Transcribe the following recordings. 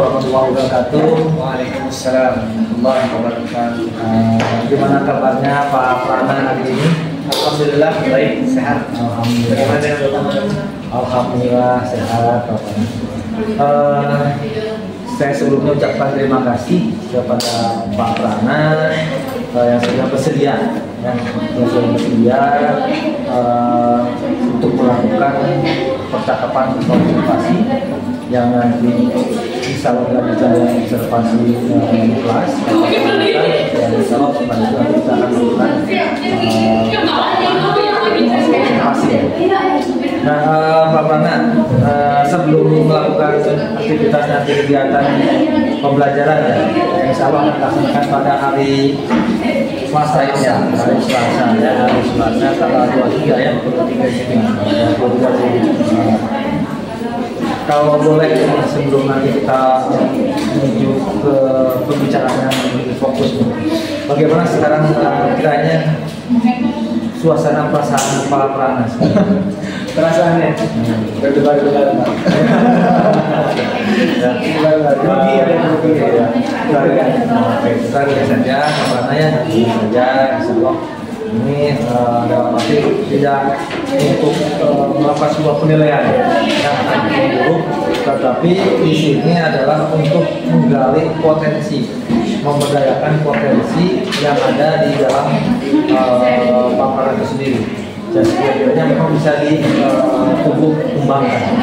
warahmatullahi wabarakatuh. Waalaikumsalam warahmatullahi wabarakatuh. Gimana kabarnya Pak Prana hari ini? Alhamdulillah baik, sehat. Alhamdulillah. Alhamdulillah sehat Pak Prana. Saya sebelumnya ucapkan terima kasih kepada Pak Prana yang sudah bersedia, untuk melakukan percakapan konsultasi yang nanti insya Allah kita observasi kelas dan insya Allah selanjutnya kita akan melakukan observasi. Nah, Pak Prana, sebelum melakukan aktivitas nanti kegiatan pembelajaran ya, insya Allah akan dilaksanakan pada hari Selasa ini ya, hari Selasa tanggal 23 ya, 23 kalau boleh sebelum nanti kita menuju ke pembicaraan yang lebih fokus, bagaimana sekarang kiranya suasana perasaan Pak Prana? Perasaannya berdebar-debar. Kita lihat saja Pak ya, nanti saja insya Allah ini dalam arti tidak untuk melakukan sebuah penilaian yang akan buruk, tetapi di sini adalah untuk menggali potensi, memberdayakan potensi yang ada di dalam paparan itu sendiri. Dan sekiranya memang bisa di tubuh kembangkan.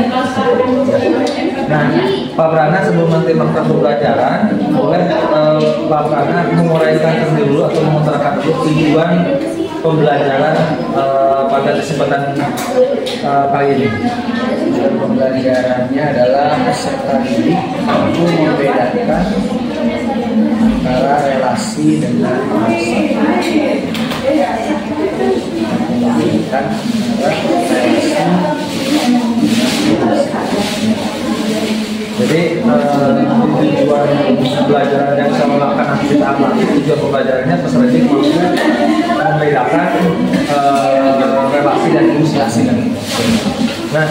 Nah, Pak Prana sebelum nanti melakukan pembelajaran, boleh Pak Prana menguraikan terlebih dulu atau mengutarakan dulu tujuan pembelajaran pada kesempatan kali ini. Pembelajarannya adalah peserta didik mampu membedakan antara relasi dengan masa. Membedakan antara relasi. Jadi tujuan pembelajaran yang saya melakukan nanti kita amati, tujuan pembelajarannya peserta didik mampu membedakan relasi dan ilustrasi. Nah,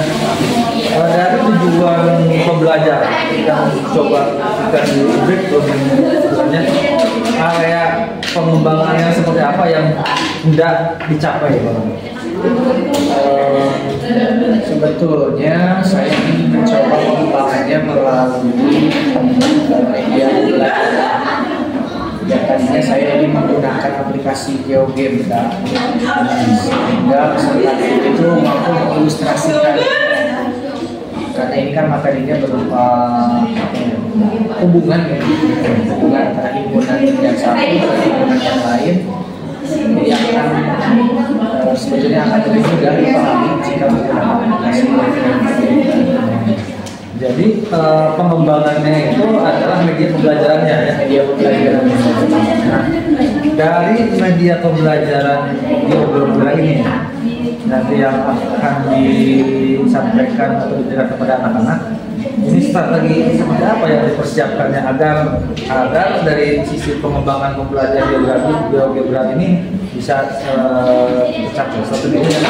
dari tujuan pembelajaran yang coba kita diberi sebenarnya area pengembangan yang seperti apa yang tidak dicapai, Pak? Sebetulnya saya ingin mencoba pengembangannya melalui media belajar. Ya, tadinya saya ini menggunakan aplikasi GeoGame sehingga peserta itu mampu mengilustrasikan, karena ini kan materinya berupa hubungan antara himpunan yang satu dengan himpunan yang lain. Jadi akan sebetulnya akan lebih mudah dipahami jika menggunakan aplikasi GeoGame. Jadi pengembangannya itu adalah media pembelajarannya ya. Media pembelajarannya. Nah, dari media pembelajaran GeoGame ini nanti yang akan disampaikan atau diberikan kepada anak-anak, ini strategi seperti apa yang dipersiapkannya agar dari sisi pengembangan pembelajaran GeoGame ini bisa tercapai strateginya.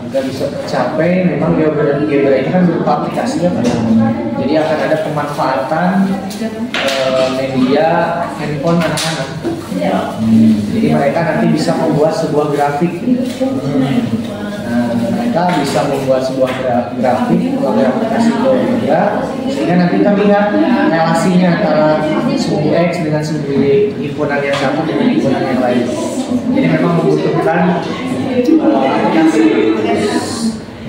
Agar bisa tercapai, memang GeoGame ini kan berupa aplikasi ya, jadi akan ada pemanfaatan media handphone anak-anak. Jadi mereka nanti bisa membuat sebuah grafik. Mereka bisa membuat sebuah grafik melalui aplikasi GeoGame, sehingga nanti kita lihat relasinya antara suku X dengan suku Y, himpunan yang satu dengan himpunan yang lain. Jadi memang membutuhkan aplikasi.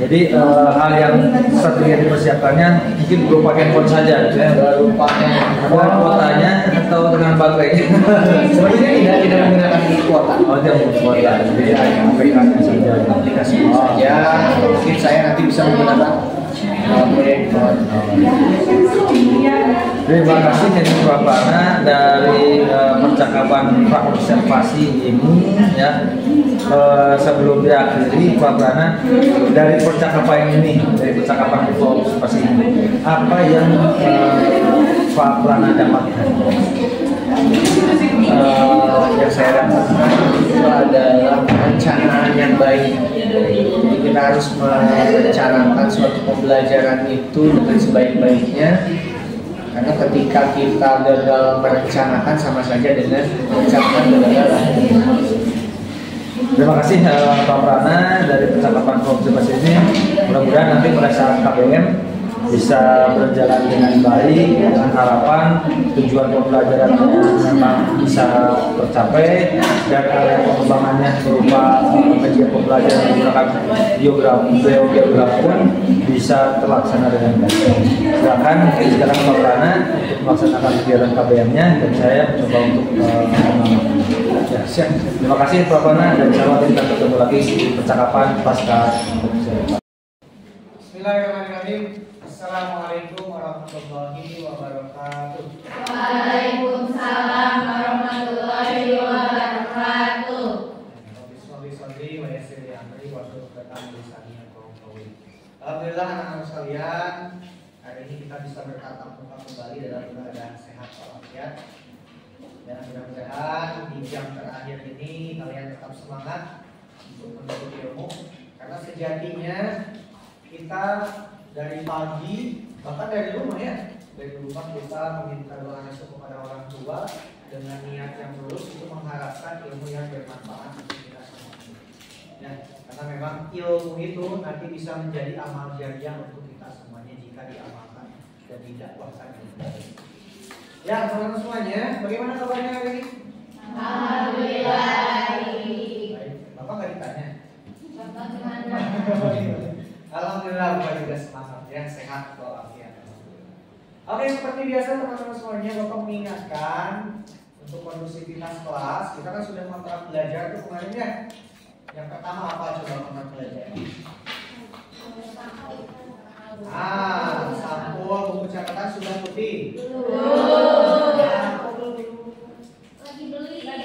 Jadi hal yang strategi yang dipersiapkannya mungkin berupa handphone saja, ya, berupa kuotanya atau dengan baterai. Sebenarnya tidak menggunakan kuota. Oh, tidak kuota. Jadi aplikasi saja. Aplikasi saja. Mungkin saya nanti bisa menggunakan handphone. Terima kasih Pak Prana dari percakapan observasi ini ya. Sebelum diakhiri Pak Prana, dari percakapan observasi ini, apa yang Pak Prana dapatkan? Yang saya dapatkan itu adalah perencanaan yang baik. Jadi kita kita harus merencanakan suatu pembelajaran itu dengan sebaik-baiknya, karena ketika kita gagal merencanakan sama saja dengan merencanakan kegagalan. Terima kasih Pak Prana dari percakapan observasi ini. Mudah-mudahan nanti pada saat KBM bisa berjalan dengan baik, dengan harapan tujuan pembelajarannya memang bisa tercapai, dan area pengembangannya berupa media pembelajaran menggunakan biogeografi pun bisa terlaksana dengan baik. Silakan sekarang Pak Prana untuk melaksanakan kegiatan KBM-nya, dan saya mencoba untuk ya, siap. Terima kasih Pak Prana, dan insya Allah kita ketemu lagi di percakapan pasca. Bismillahirrahmanirrahim. Assalamualaikum warahmatullahi wabarakatuh. Waalaikumsalam warahmatullahi wabarakatuh. Alhamdulillah anak-anak sekalian, hari ini kita bisa bertatap muka kembali dalam keadaan sehat walafiat. Dan mudah-mudahan di jam terakhir ini kalian tetap semangat untuk menuntut ilmu, karena sejatinya kita dari pagi, bahkan dari rumah ya, dari rumah kita meminta doa restu kepada orang tua dengan niat yang tulus untuk mengharapkan ilmu yang bermanfaat untuk kita semua. Ya, karena memang ilmu itu nanti bisa menjadi amal jariah untuk kita semuanya jika diamalkan dan didakwahkan. Ya, teman-teman semuanya, bagaimana kabarnya hari ini? Alhamdulillah. Baik, Bapak nggak ditanya? Bapak gimana? Alhamdulillah, Bapak juga semangat ya, sehat walafiat. Oke, seperti biasa teman-teman semuanya, Bapak mengingatkan untuk kondusivitas kelas. Kita kan sudah kontrak belajar tuh kemarin ya. Yang pertama apa coba kontrak belajar? Sampul buku catatan sudah putih.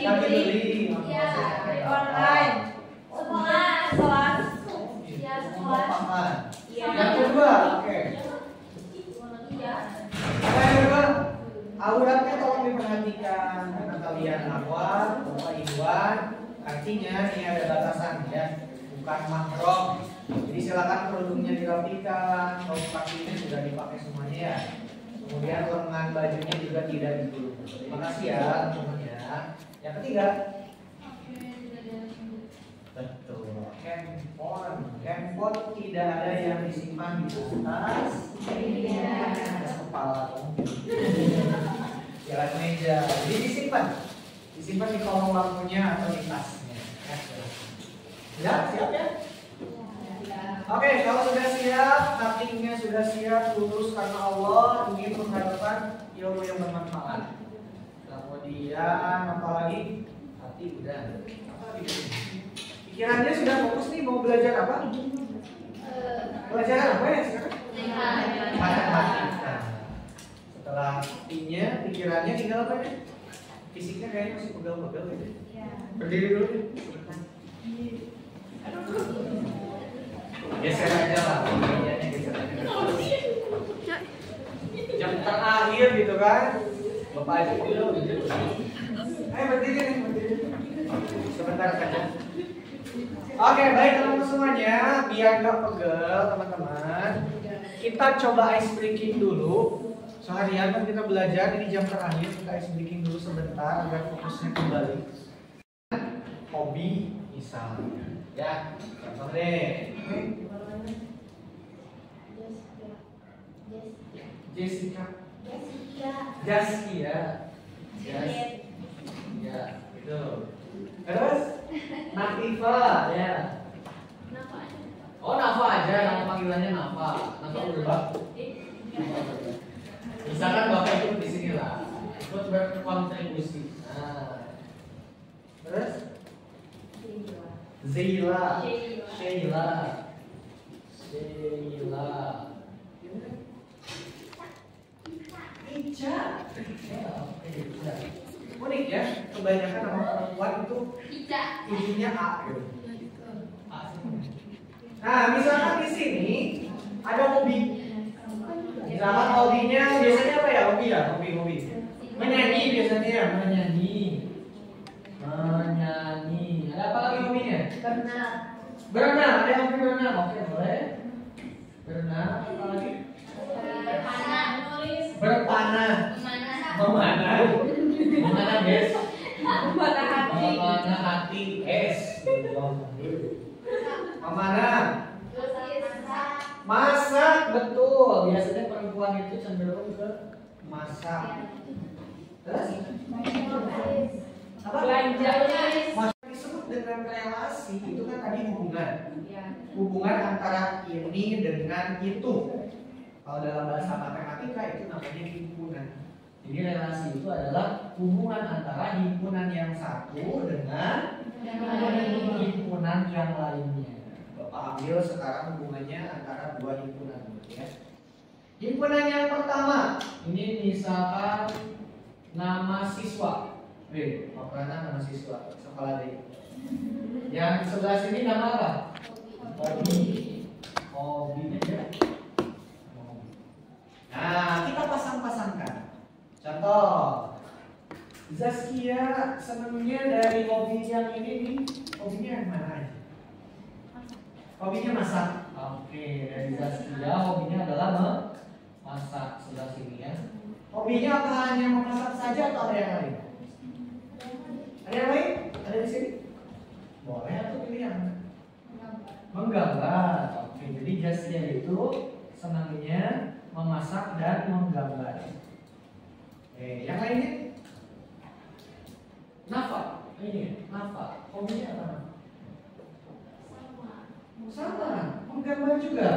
Lagi beli. Ya, online. Sekolah. Ya, sekolah. Yang kedua, oke. Yang kedua, auratnya tolong diperhatikan karena kalian awal, Bapak Iwan, artinya ini ada batasan ya, bukan mahram. Jadi silakan kerudungnya dirapikan, kaos kakinya sudah dipakai semuanya ya. Kemudian lengan bajunya juga tidak digulung. Terima kasih ya teman-teman ya. Yang ketiga, betul, handphone tidak ada yang disimpan di atas kepala, jalan meja. Jadi disimpan di kolong lampunya atau di tasnya. Ya, siap ya? Oke, kalau sudah siap, hatinya sudah siap, tulus karena Allah, ingin mengharapkan ilmu yang bermanfaat. Kemudian apalagi? Hati udah. Apalagi? Pikirannya sudah fokus nih mau belajar apa? Pelajaran apa ya sekarang? Matematika. Setelah hatinya, pikirannya tinggal apa ya? Fisiknya kayaknya masih pegel-pegel gitu. Berdiri dulu deh. Geser aja lah, pemilihannya geser aja. Jam terakhir gitu kan? Bapak aja pegel gitu. Ayo berdiri nih, berdiri. Sebentar saja. Oke, baik teman-teman semuanya, biar nggak pegel teman-teman, kita coba ice breaking dulu. Seharian kan kita belajar, ini jam terakhir, kita ice breaking dulu sebentar agar fokusnya kembali. Hobi misalnya, ya, contoh deh. Jessica. Jaskia. Ya, itu. Terus Nafifa, ya. Oh, Nafa aja, nama panggilannya Nafa. Nafa udah. Misalkan Bapak ikut di sini lah, ikut berkontribusi. Nah. Terus Sheila. Ica. Unik ya, kebanyakan nama perempuan itu ibunya A gitu. Nah, misalkan di sini ada hobi. Misalkan hobinya biasanya apa ya? Hobi ya, hobi. Menyanyi biasanya ya, menyanyi. Ada apa lagi hobinya? Berenang, ada yang hobi berenang? Oke, boleh. Berenang, apa lagi? Berpanah. Menulis. Berpanah. Memanah. Memanah. Memanah, guys. Memanah hati. Memanah hati, es. Memanah. Masak, betul. Biasanya perempuan itu cenderung ke masak. Terus? Apa? Belanja. Masak disebut dengan relasi. Itu kan tadi hubungan. Ya. Hubungan antara ini dengan itu. Kalau dalam bahasa matematika itu namanya himpunan. Jadi relasi itu adalah hubungan antara himpunan yang satu dengan himpunan yang lainnya. Bapak ambil sekarang hubungannya antara dua himpunan, ya. Himpunan yang pertama, ini misalkan nama siswa. Makanan nama siswa sekolah D. Yang sebelah sini nama apa? Hobi. Hobinya ya. Nah, kita pasang-pasangkan. Contoh, Zaskia senangnya dari hobi yang ini nih, hobinya yang mana aja? Hobinya masak. Oke, dari Zaskia hobinya adalah memasak. Sebelah sini ya. Hobinya apa hanya memasak saja atau ada yang lain? Ada yang lain? Ada di sini? Boleh atau pilih yang mana? Menggambar. Oke, jadi Zaskia itu senangnya memasak dan menggambar. Yang lainnya? Nafa. Ini Nafa. Hobinya apa? Sama, menggambar juga.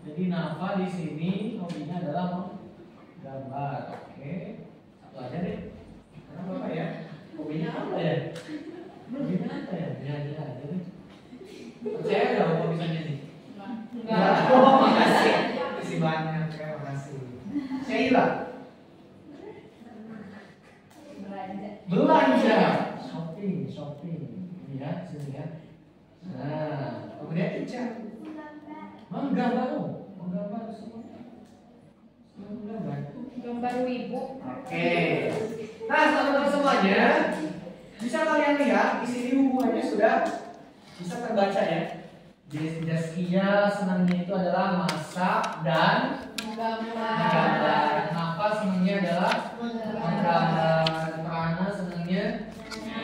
Jadi Nafa di sini hobinya adalah menggambar. Oke, satu aja deh. Karena Bapak ya, hobinya apa ya? Hobinya apa ya? Nyanyi aja deh. Percaya nggak Bapak bisa nyanyi? Enggak. Oh, makasih. Masih banyak, terima kasih. Sheila. Belanja. Shopping. Ya, sini ya. Nah, kemudian Ica. Menggambar semua. Menggambar. Gambar wibu. Oke. Nah, teman-teman semuanya, bisa kalian lihat di sini hubungannya sudah bisa terbaca ya. Zaskia senangnya itu adalah masak dan menggambar. Nafa senangnya adalah menggambar. Prana senangnya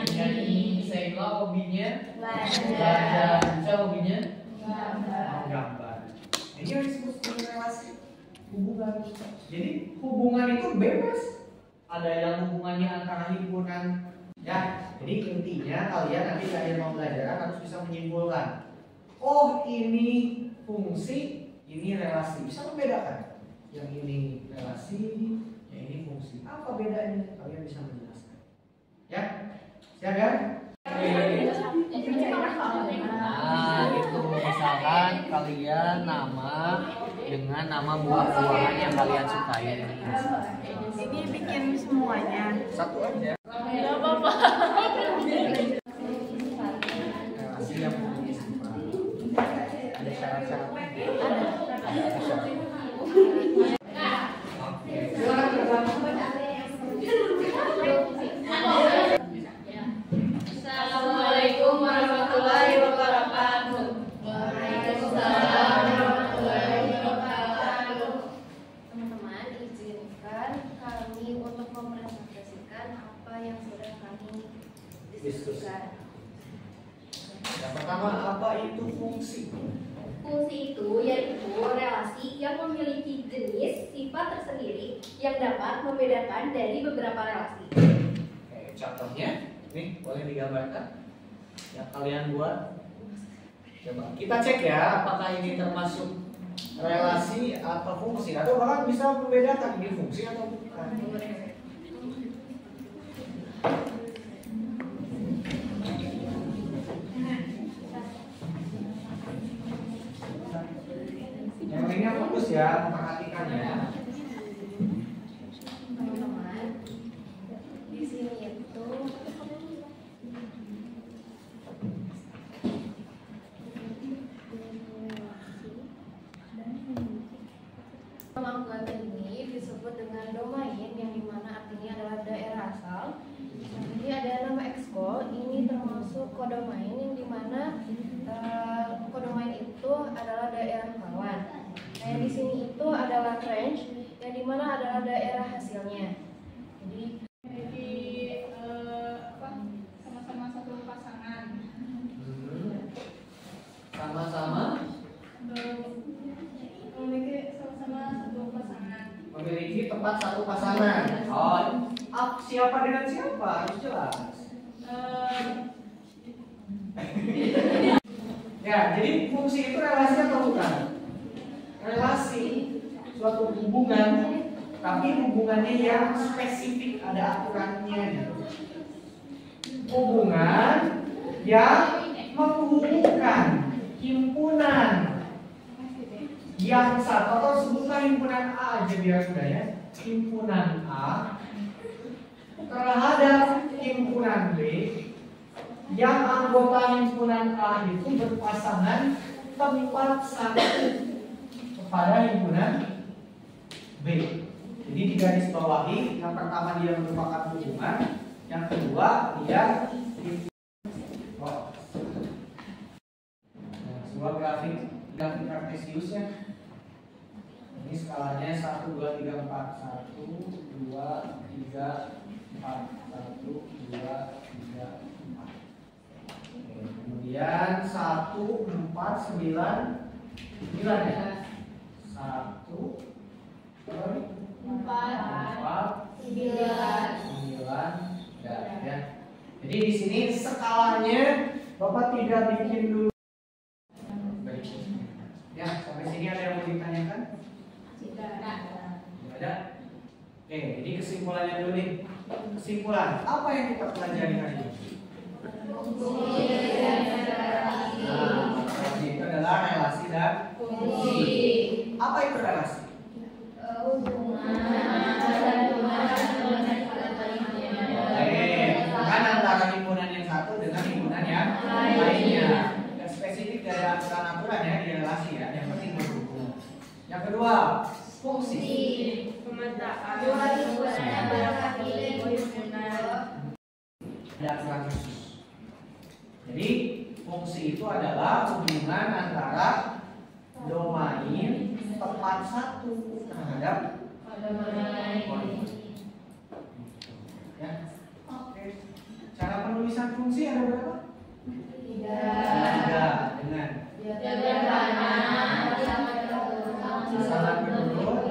menyanyi. Sheila hobinya belajar. Ica hobinya menggambar. Ini yang disebut sebagai relasi hubungan. Jadi hubungan itu bebas. Ada yang hubungannya antara himpunan. Ya, jadi intinya kalian mau belajar harus bisa menyimpulkan. Oh, ini fungsi, ini relasi. Bisa membedakan. Yang ini relasi, yang ini fungsi. Apa bedanya? Kalian bisa menjelaskan. Ya, siap ya? Nah, itu misalkan kalian nama dengan nama buah-buahan yang kalian sukai. Ini bikin semuanya. Satu aja. Enggak apa-apa. Relasi yang mempunyai sifat. Ada syarat-syaratnya. Ada syarat. Oke. Assalamualaikum warahmatullahi wabarakatuh. Waalaikumsalam warahmatullahi wabarakatuh. Teman-teman, izinkan kami untuk mempresentasikan apa yang sudah kami diskusikan. Yang pertama, apa itu fungsi? Fungsi itu yaitu relasi yang memiliki jenis sifat tersendiri yang dapat membedakan dari beberapa relasi. Oke, contohnya, nih boleh digambarkan yang kalian buat. Coba kita cek ya, apakah ini termasuk relasi atau fungsi, atau bahkan bisa membedakan ini fungsi atau bukan. Yang lainnya fokus ya, memperhatikan ya. Teman-teman, di sini itu kemampuan ini disebut dengan domain yang dimana artinya adalah daerah asal. Jadi ada nama ekskol, ini termasuk kodomain yang dimana adalah daerah rawan. Nah, yang di sini itu adalah range, yang dimana adalah daerah hasilnya. Jadi sama-sama satu pasangan. Sama-sama Memiliki sama-sama satu pasangan. memiliki tempat satu pasangan. Oh, siapa dengan siapa harus jelas. Ya, jadi fungsi itu relasi atau bukan? Relasi, suatu hubungan, tapi hubungannya yang spesifik, ada aturannya gitu. Hubungan yang menghubungkan himpunan yang satu, atau sebutkan himpunan A aja biar sudah ya. Himpunan A terhadap himpunan B, yang anggota himpunan A itu berpasangan tempat satu kepada himpunan B. Jadi di garis bawahi, yang pertama dia merupakan hubungan, yang kedua dia sebuah grafik kartesius ya. Ini skalanya 1 2 3 4 1 2 3 4 1 2 3 4. Kemudian 1 4 9 9 ya. 1 4 9 ya. Jadi di sini skalanya Bapak tidak bikin dulu. Ya, sampai sini ada yang mau ditanyakan? Tidak ada. Oke, jadi kesimpulannya dulu nih. Kesimpulan, apa yang kita pelajari hari ini? Relasi itu adalah relasi dan fungsi. Apa itu relasi? Kan antara himpunan yang satu dengan himpunan yang lainnya. Yang spesifik dari aturan-aturan ya di relasi ya. Yang penting berhubungan. Yang kedua, fungsi. pemetaan Ada aturan khusus. Jadi fungsi itu adalah hubungan antara domain tempat satu terhadap ya. Oke. Cara penulisan fungsi ada berapa? Tiga. Dengan sangat menurut.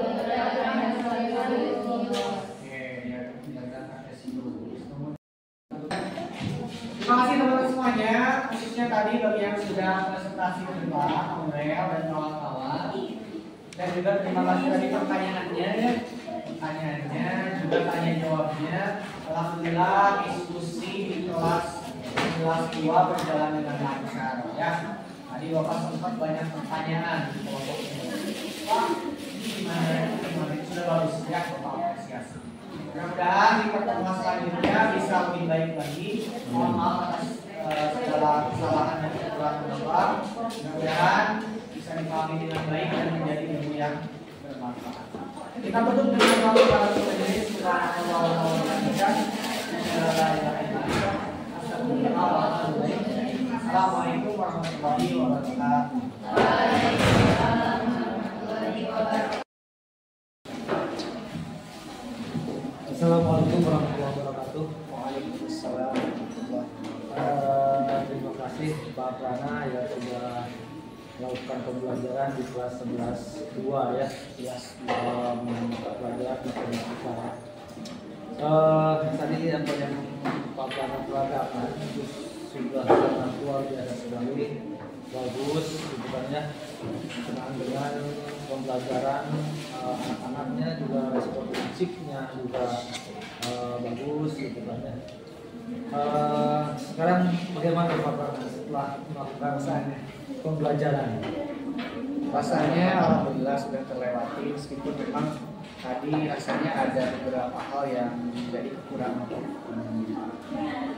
Oke, ya kita kartesius. Terima kasih teman-teman semuanya, khususnya tadi bagi yang sudah presentasi kita, Aurel dan kawan-kawan. Dan juga terima kasih tadi pertanyaannya ya. Pertanyaannya juga tanya jawabnya. Alhamdulillah diskusi di kelas 2 berjalan dengan lancar ya. Tadi Bapak sempat banyak pertanyaan di kelompok ini. Pak, ini gimana? Sudah bagus ya, Bapak apresiasi. Mudah-mudahan di pertemuan selanjutnya bisa lebih baik lagi. Mohon maaf atas segala kesalahan dan kekurangan Bapak. Mudah-mudahan bisa dipahami dengan baik dan menjadi ilmu yang bermanfaat. Kita tutup dengan doa para pendengar subhanallah wa Assalamualaikum warahmatullahi wabarakatuh. Assalamualaikum warahmatullahi wabarakatuh. Waalaikumsalam. Terima kasih Pak Prana yang sudah melakukan pembelajaran di kelas 11-2 ya. Pelajaran matematika. Tadi apa yang Pak Prana peragakan itu sudah sangat luar biasa sekali, bagus gitu kan ya. Senang dengan pembelajaran anak-anaknya, juga respon fisiknya juga bagus gitu kan ya. Sekarang bagaimana Pak Prana setelah melakukan pembelajaran? Rasanya alhamdulillah sudah terlewati, meskipun memang tadi rasanya ada beberapa hal yang menjadi kekurangan.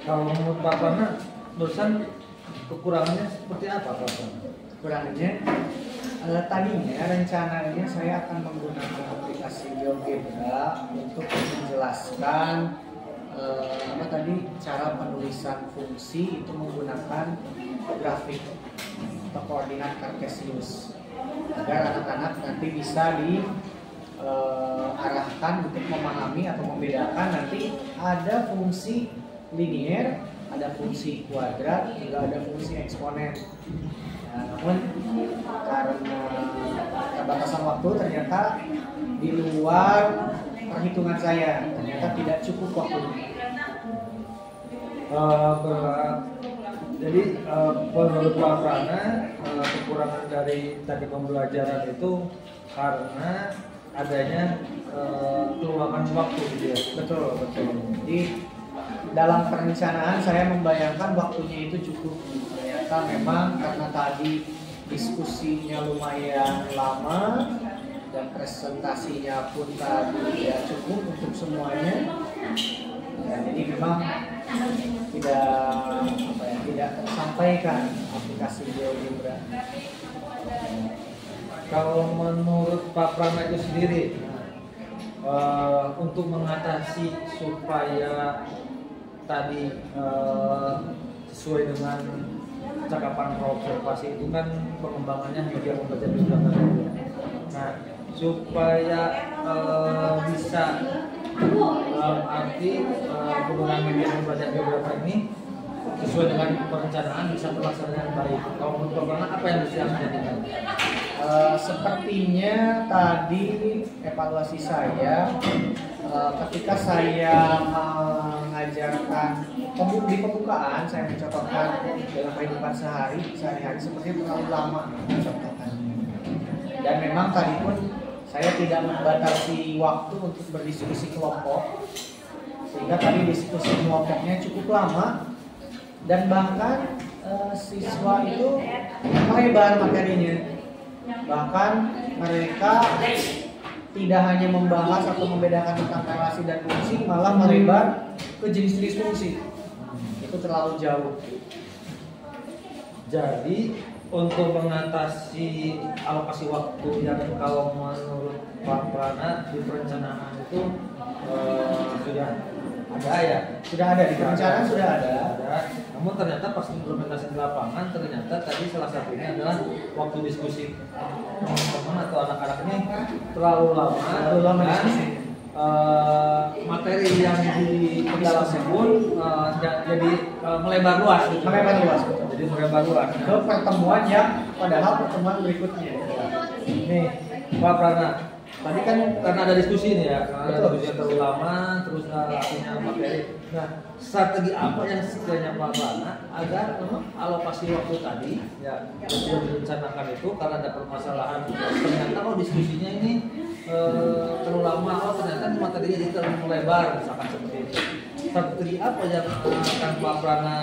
Kalau menurut Pak Prana, barusan kekurangannya seperti apa Pak Prana? Kekurangannya tadinya rencananya saya akan menggunakan aplikasi GeoGebra untuk menjelaskan apa tadi cara penulisan fungsi itu menggunakan grafik. atau koordinat Cartesius agar anak-anak nanti bisa diarahkan untuk memahami atau membedakan nanti ada fungsi linier, ada fungsi kuadrat, juga ada fungsi eksponen. Nah, namun karena keterbatasan waktu ternyata di luar perhitungan saya, ternyata tidak cukup waktunya. Jadi menurut Pak Prana, kekurangan dari tadi pembelajaran itu karena adanya keluangan waktu gitu ya. Betul. Jadi dalam perencanaan saya membayangkan waktunya itu cukup. Ternyata memang karena tadi diskusinya lumayan lama dan presentasinya pun tadi ya cukup untuk semuanya. Ya, jadi memang tidak tersampaikan aplikasi GeoGebra. Kalau menurut Pak Prana itu sendiri, untuk mengatasi supaya tadi sesuai dengan cakapan observasi itu kan pengembangannya media membaca di belakang. Nah, supaya bisa arti penggunaan media membaca geografi ini sesuai dengan perencanaan bisa terlaksana dengan baik. Kalau menurut Pak Prana apa yang bisa dilakukan? Sepertinya tadi evaluasi saya ketika saya mengajarkan di pembukaan saya mencontohkan dalam kehidupan sehari-hari sepertinya terlalu lama mencontohkan. Dan memang tadi pun saya tidak membatasi waktu untuk berdiskusi kelompok, sehingga tadi diskusi kelompoknya cukup lama dan bahkan siswa itu melebar materinya. Bahkan mereka tidak hanya membahas atau membedakan tentang relasi dan fungsi, malah melebar ke jenis-jenis fungsi. Itu terlalu jauh. Jadi untuk mengatasi alokasi waktu yang kalau menurut Pak Prana di perencanaan itu sudah ada ya? Sudah ada di perencanaan sudah ada. Namun ternyata pas implementasi di lapangan ternyata tadi salah satunya adalah waktu diskusi teman-teman atau anak-anak ini terlalu lama diskusi. Materi yang di dalam pun jadi melebar luas gitu. Jadi melebar luas ke pertemuan yang padahal pertemuan berikutnya. Nih Pak Prana, tadi kan karena ada diskusi nih ya, karena ada diskusi yang terlalu lama, terus punya materi. Nah, strategi apa yang sekiranya Pak Prana agar alokasi waktu tadi ya yang sudah direncanakan itu karena ada permasalahan ternyata kalau diskusinya ini terlalu lama, ternyata materinya jadi terlalu melebar misalkan seperti itu. Strategi apa yang akan Pak Prana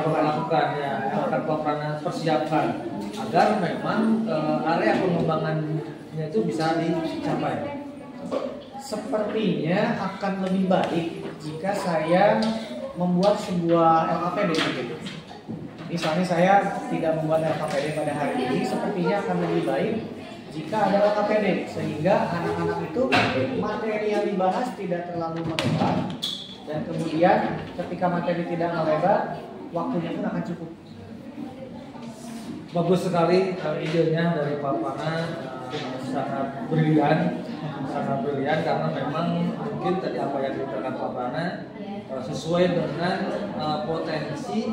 lakukan ya, akan Pak Prana persiapkan agar memang area pengembangannya itu bisa dicapai? Sepertinya akan lebih baik jika saya membuat sebuah LKPD begitu. Misalnya saya tidak membuat LKPD pada hari ini, sepertinya akan lebih baik jika ada LKPD sehingga anak-anak itu materi yang dibahas tidak terlalu melebar dan kemudian ketika materi tidak melebar waktunya pun akan cukup. Bagus sekali idenya dari Pak Prana, sangat brilian karena memang mungkin tadi apa yang dikatakan Pak Prana sesuai dengan potensi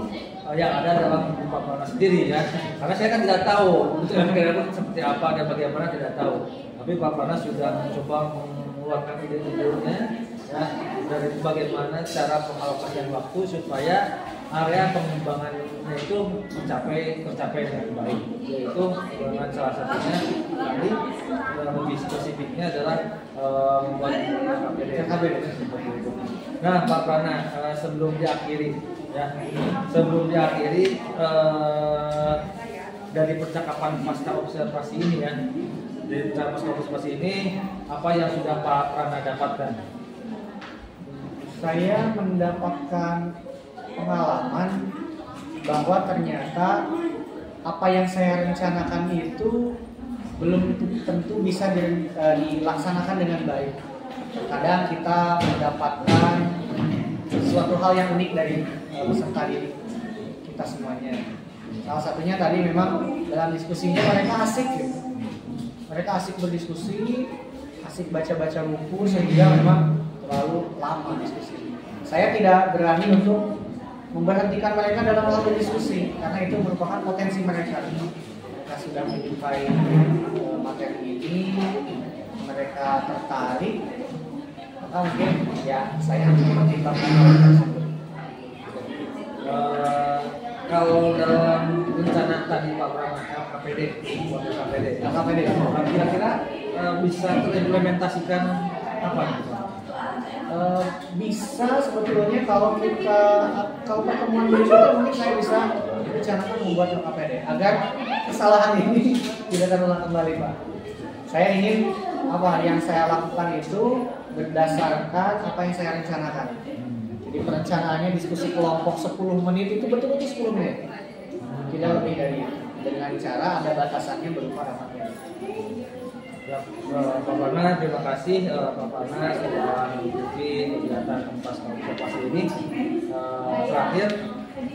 yang ada dalam Pak Prana sendiri ya. Karena saya kan tidak tahu kira-kira seperti apa dan bagaimana tidak tahu. Tapi Pak Prana sudah mencoba mengeluarkan ide-idenya ya dari bagaimana cara pengalokasian waktu supaya area pengembangannya itu tercapai dengan baik, yaitu dengan salah satunya tadi lebih spesifiknya adalah membuat KKBD seperti itu. Nah Pak Prana, sebelum diakhiri dari percakapan pasca observasi ini ya, dari pasca observasi ini apa yang sudah Pak Prana dapatkan? Saya mendapatkan pengalaman bahwa ternyata apa yang saya rencanakan itu belum tentu bisa dilaksanakan dengan baik. Kadang kita mendapatkan sesuatu hal yang unik dari peserta didik. kita semuanya. Salah satunya tadi memang dalam diskusinya mereka asik gitu. Mereka asik berdiskusi, asik baca-baca buku sehingga memang terlalu lama diskusi. Saya tidak berani untuk memberhentikan mereka dalam hal berdiskusi karena itu merupakan potensi mereka. Mereka sudah menyukai materi ini, mereka tertarik, maka mungkin ya saya mempertimbangkan hal tersebut. Kalau dalam rencana tadi Pak Prama KPD, kira-kira bisa terimplementasikan apa? Bisa sebetulnya kalau pertemuan berikutnya mungkin saya bisa rencanakan membuat KPD agar kesalahan ini tidak terulang kembali, Pak. Saya ingin yang saya lakukan itu berdasarkan apa yang saya rencanakan. Jadi perencanaannya diskusi kelompok 10 menit itu betul-betul 10 menit. Tidak lebih dari itu. Dengan cara ada batasannya berupa rapat pleno. Ya, Pak Prana, terima kasih Pak Prana sudah mengikuti kegiatan Kompas Kabupaten ini. Terakhir,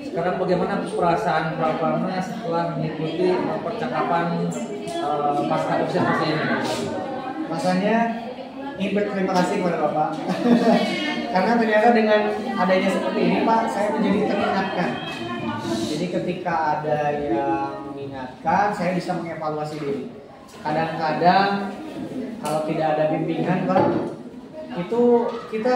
sekarang bagaimana perasaan Pak Prana setelah mengikuti percakapan pasca observasi ini? Rasanya ingin berterima kasih kepada Bapak. Karena ternyata dengan adanya seperti ini Pak, saya menjadi teringatkan. Jadi ketika ada yang mengingatkan, saya bisa mengevaluasi diri. Kadang-kadang kalau tidak ada bimbingan Pak, itu kita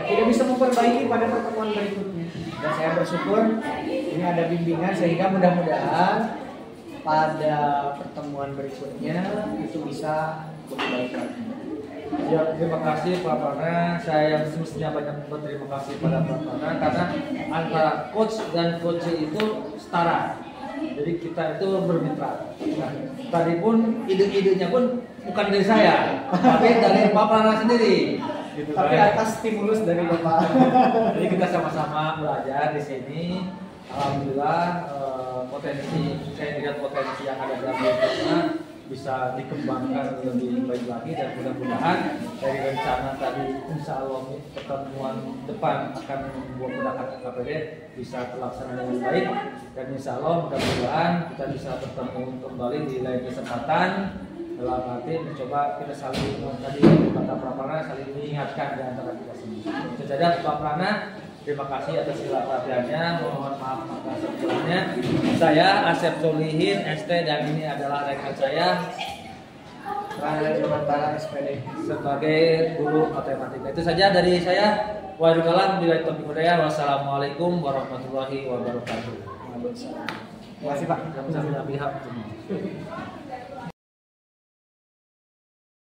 tidak bisa memperbaiki pada pertemuan berikutnya. Dan saya bersyukur ini ada bimbingan sehingga mudah-mudahan pada pertemuan berikutnya itu bisa lebih baik lagi. Ya, terima kasih Pak Prana. Saya semestinya banyak berterima kasih pada Pak Prana karena antara coach dan coach itu setara. Jadi kita itu bermitra. Nah, tadi pun ide-idenya pun bukan dari saya, tapi dari Pak Prana sendiri. Gitu, tapi atas stimulus dari Bapak. Jadi kita sama-sama belajar di sini. Alhamdulillah potensi, saya lihat potensi yang ada dalam dirinya bisa dikembangkan lebih baik lagi dan mudah-mudahan dari rencana tadi insya Allah pertemuan depan akan membuat pendapat KPD bisa terlaksana dengan baik dan insya Allah mudah-mudahan kita bisa bertemu kembali di lain kesempatan dalam arti mencoba kita saling tadi kata Pak Prana saling mengingatkan di antara kita sendiri. Itu saja Pak Prana. Terima kasih atas segala perhatiannya. Mohon maaf atas segala. Saya Asep Solihin ST dan ini adalah rekan saya Rangga Jomantara SPD sebagai guru matematika. Itu saja dari saya. Waalaikumsalam warahmatullahi wassalamualaikum warahmatullahi wabarakatuh. Terima kasih Pak. Sama-sama pihak.